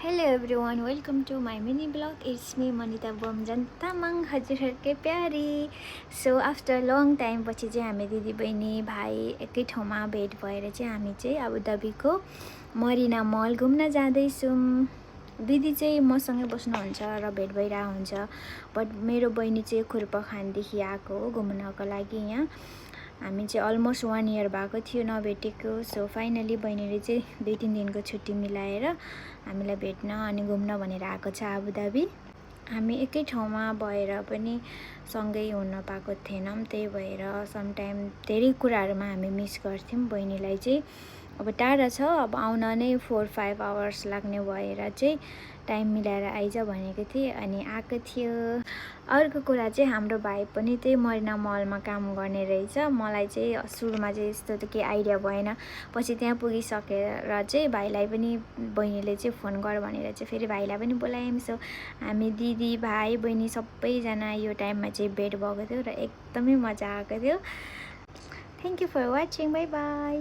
Hello everyone, welcome to my mini blog. It's me Manita Bomjan Tamang, हजुरहरूकै प्यारी. So after long time पछि चाहिँ हामी दिदीबहिनी भाइ एकै ठाउँमा भेट भएर चाहिँ हामी चाहिँ आबुधाबीको मरिना मल घुम्न जाँदैछौँ. दिदी चाहिँ मसँगै बस्नुहुन्छ र भेट भइरहेको हुन्छ. बट मेरो बहिनी चाहिँ खुर्पाखानदेखि आएको हो घुम्नको लागि. यहाँ हामी चाहिँ अलमोस्ट 1 इयर भएको थियो नभेटेको. सो फाइनली बहिनीले चाहिँ 2-3 दिनको छुट्टी मिलाएर हामीलाई भेट्न अनि घुम्न भनेर आएको छ आबुधाबी. हामी एकै ठाउँमा भएर पनि सँगै हुन पाएको थिएनौँ. त्यही भएर समटाइम धेरै कुराहरूमा हामी मिस गर्थ्यौँ. बहिनीलाई चाहिँ अब टाढा छ, अब आउन नै 4-5 आवर्स लाग्ने भएर चाहिँ टाइम मिलाएर आइज भनेको थिएँ अनि आएको थियो. अर्को कुरा चाहिँ हाम्रो भाइ पनि त्यही मरिना मलमा काम गर्ने रहेछ. मलाई चाहिँ सुरुमा चाहिँ यस्तो त केही आइडिया भएन. पछि त्यहाँ पुगिसकेर चाहिँ भाइलाई पनि बहिनीले चाहिँ फोन गर भनेर चाहिँ फेरि भाइलाई पनि बोलायौँ. सो हामी दिदी भाइ बहिनी सबैजना यो टाइममा चाहिँ भेट भएको थियो र एकदमै मजा आएको थियो. Thank you for watching. Bye by.